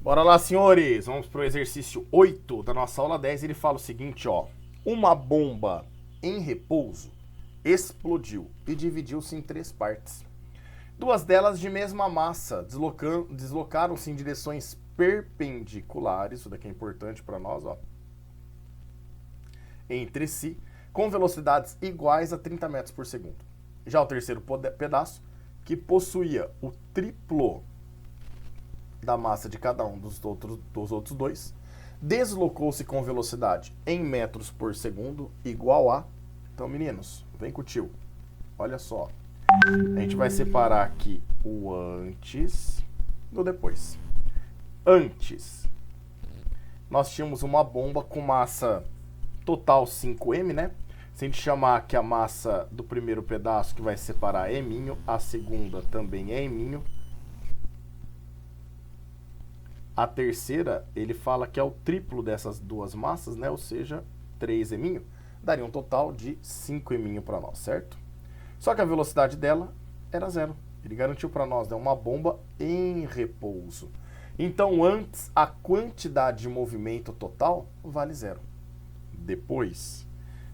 Bora lá, senhores. Vamos para o exercício 8 da nossa aula 10. Ele fala o seguinte, ó. Uma bomba em repouso explodiu e dividiu-se em 3 partes. 2 delas de mesma massa deslocaram-se em direções perpendiculares, isso daqui é importante para nós, ó, entre si, com velocidades iguais a 30 metros por segundo. Já o terceiro pedaço, que possuía o triplo da massa de cada um dos outros 2, deslocou-se com velocidade em metros por segundo igual a... Então, meninos, vem com o tio. Olha só. A gente vai separar aqui o antes do depois. Antes, nós tínhamos uma bomba com massa total 5m, né? Se a gente chamar que a massa do primeiro pedaço, que vai separar, é m, a segunda também é m. A terceira, ele fala que é o triplo dessas 2 massas, né? Ou seja, 3m, daria um total de 5m para nós, certo? Só que a velocidade dela era 0. Ele garantiu para nós, né, uma bomba em repouso. Então, antes, a quantidade de movimento total vale 0. Depois,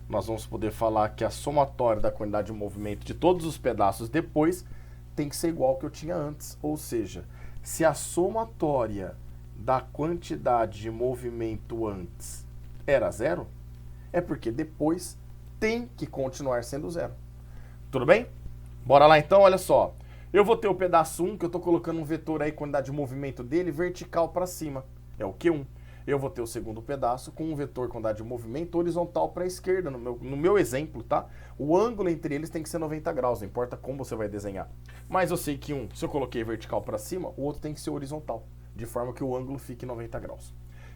nós vamos poder falar que a somatória da quantidade de movimento de todos os pedaços depois tem que ser igual ao que eu tinha antes. Ou seja, se a somatória da quantidade de movimento antes era 0, é porque depois tem que continuar sendo 0. Tudo bem? Bora lá então, olha só. Eu vou ter o pedaço 1, que eu estou colocando um vetor aí, quantidade de movimento dele, vertical para cima. É o Q1. Eu vou ter o segundo pedaço com um vetor quantidade de movimento horizontal para a esquerda, no meu exemplo, tá? O ângulo entre eles tem que ser 90 graus, não importa como você vai desenhar. Mas eu sei que se eu coloquei vertical para cima, o outro tem que ser horizontal, de forma que o ângulo fique 90 graus.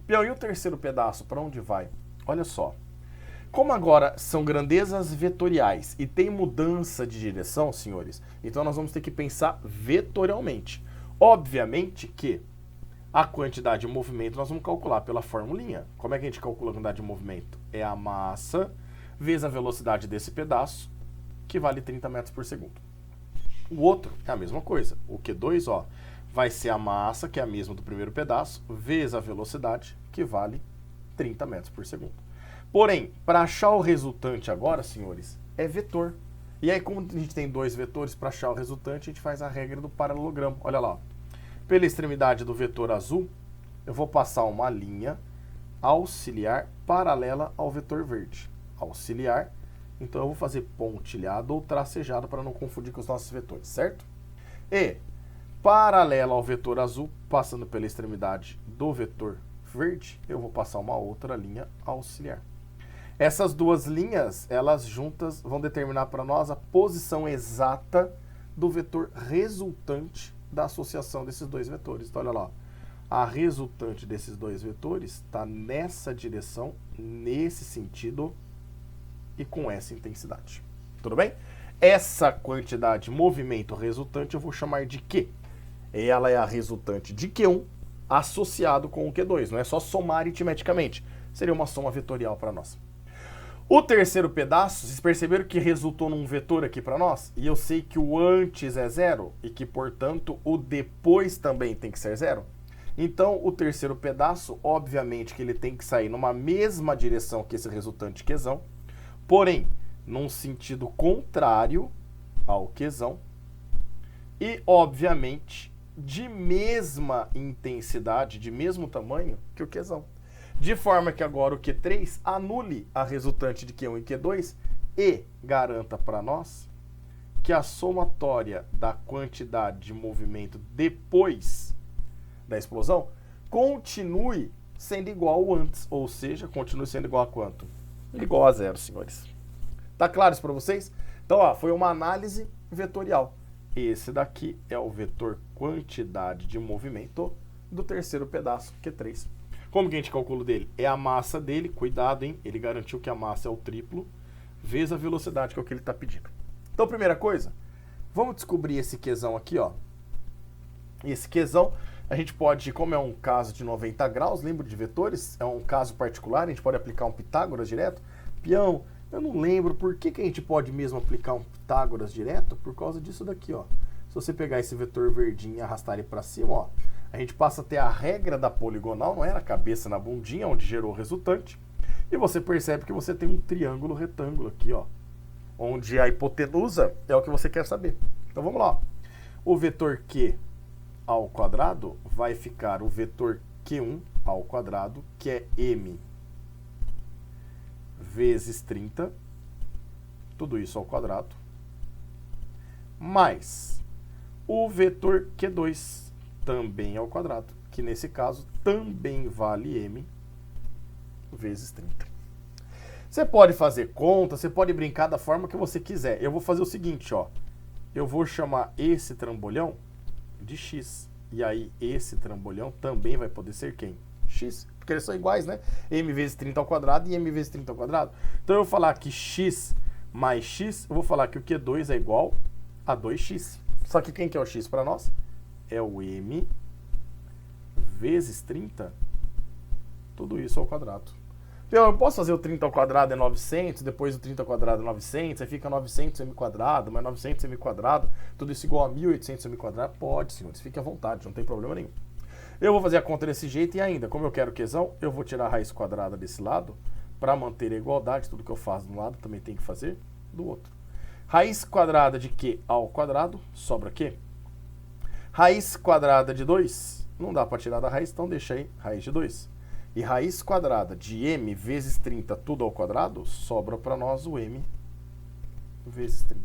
Peão, e o terceiro pedaço, para onde vai? Olha só. Como agora são grandezas vetoriais e tem mudança de direção, senhores, então nós vamos ter que pensar vetorialmente. Obviamente que a quantidade de movimento nós vamos calcular pela formulinha. Como é que a gente calcula a quantidade de movimento? É a massa vezes a velocidade desse pedaço, que vale 30 metros por segundo. O outro é a mesma coisa. O Q2, ó, vai ser a massa, que é a mesma do primeiro pedaço, vezes a velocidade, que vale 30 metros por segundo. Porém, para achar o resultante agora, senhores, é vetor. E aí, como a gente tem 2 vetores, para achar o resultante, a gente faz a regra do paralelogramo. Olha lá. Pela extremidade do vetor azul, eu vou passar uma linha auxiliar paralela ao vetor verde. Auxiliar, então eu vou fazer pontilhado ou tracejado para não confundir com os nossos vetores, certo? E, paralela ao vetor azul, passando pela extremidade do vetor verde, eu vou passar uma outra linha auxiliar. Essas 2 linhas, elas juntas vão determinar para nós a posição exata do vetor resultante da associação desses 2 vetores. Então, olha lá, a resultante desses 2 vetores está nessa direção, nesse sentido e com essa intensidade. Tudo bem? Essa quantidade de movimento resultante eu vou chamar de Q. Ela é a resultante de Q1 associado com o Q2. Não é só somar aritmeticamente. Seria uma soma vetorial para nós. O terceiro pedaço, vocês perceberam que resultou num vetor aqui para nós? E eu sei que o antes é 0 e que, portanto, o depois também tem que ser 0. Então, o terceiro pedaço, obviamente que ele tem que sair numa mesma direção que esse resultante Qzão, porém, num sentido contrário ao Qzão e, obviamente, de mesma intensidade, de mesmo tamanho que o Qzão. De forma que agora o Q3 anule a resultante de Q1 e Q2 e garanta para nós que a somatória da quantidade de movimento depois da explosão continue sendo igual ao antes, ou seja, continue sendo igual a quanto? Igual a 0, senhores. Tá claro isso para vocês? Então, ó, foi uma análise vetorial. Esse daqui é o vetor quantidade de movimento do terceiro pedaço, Q3. Como que a gente calcula dele? É a massa dele, cuidado, hein? Ele garantiu que a massa é o triplo, vezes a velocidade, que é o que ele está pedindo. Então, primeira coisa, vamos descobrir esse Qzão aqui, ó. Esse Qzão, a gente pode, como é um caso de 90 graus, lembra de vetores? É um caso particular, a gente pode aplicar um Pitágoras direto. Peão, eu não lembro por que a gente pode mesmo aplicar um Pitágoras direto, por causa disso daqui, ó. Se você pegar esse vetor verdinho e arrastar ele para cima, ó, a gente passa a ter a regra da poligonal, não é? A cabeça na bundinha, onde gerou o resultante. E você percebe que você tem um triângulo retângulo aqui, ó, onde a hipotenusa é o que você quer saber. Então vamos lá. O vetor Q ao quadrado vai ficar o vetor Q1 ao quadrado, que é M vezes 30, tudo isso ao quadrado, mais o vetor Q2 também ao quadrado, que nesse caso também vale M vezes 30. Você pode fazer conta, você pode brincar da forma que você quiser. Eu vou fazer o seguinte, ó. Eu vou chamar esse trambolhão de X. E aí esse trambolhão também vai poder ser quem? X. Porque eles são iguais, né? M vezes 30 ao quadrado e M vezes 30 ao quadrado. Então eu vou falar que X mais X, eu vou falar que o Q2 é igual a 2X. Só que quem que é o X para nós? É o M vezes 30, tudo isso ao quadrado. Então, eu posso fazer o 30 ao quadrado é 900, depois o 30 ao quadrado é 900, aí fica 900 m quadrado, mais 900 m quadrado, tudo isso igual a 1800 m quadrado? Pode, senhores, fique à vontade, não tem problema nenhum. Eu vou fazer a conta desse jeito e ainda, como eu quero Qzão, eu vou tirar a raiz quadrada desse lado para manter a igualdade, tudo que eu faço de um lado também tem que fazer do outro. Raiz quadrada de Q ao quadrado, sobra Q. Raiz quadrada de 2, não dá para tirar da raiz, então deixa aí raiz de 2. E raiz quadrada de M vezes 30, tudo ao quadrado, sobra para nós o M vezes 30.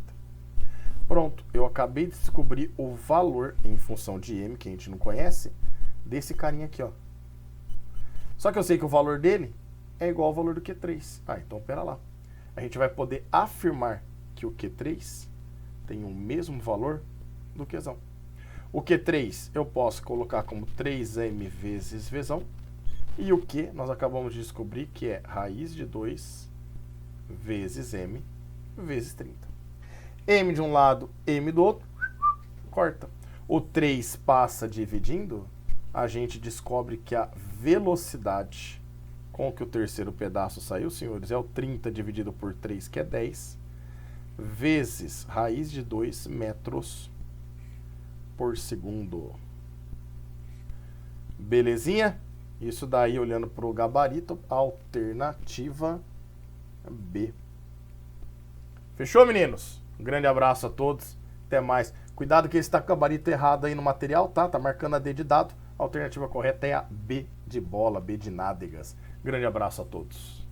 Pronto, eu acabei de descobrir o valor em função de M, que a gente não conhece, desse carinha aqui, ó. Só que eu sei que o valor dele é igual ao valor do Q3. Ah, então pera lá. A gente vai poder afirmar que o Q3 tem o mesmo valor do Qzão. O Q3 eu posso colocar como 3M vezes Vzão. E o Q nós acabamos de descobrir que é raiz de 2 vezes M vezes 30. M de um lado, M do outro, corta. O 3 passa dividindo, a gente descobre que a velocidade com que o terceiro pedaço saiu, senhores, é o 30 dividido por 3, que é 10, vezes raiz de 2 metros por segundo. Belezinha? Isso daí, olhando para o gabarito, alternativa B. Fechou, meninos? Um grande abraço a todos. Até mais. Cuidado que esse está com o gabarito errado aí no material, tá? Tá marcando a D de dado. A alternativa correta é a B de bola, B de nádegas. Grande abraço a todos.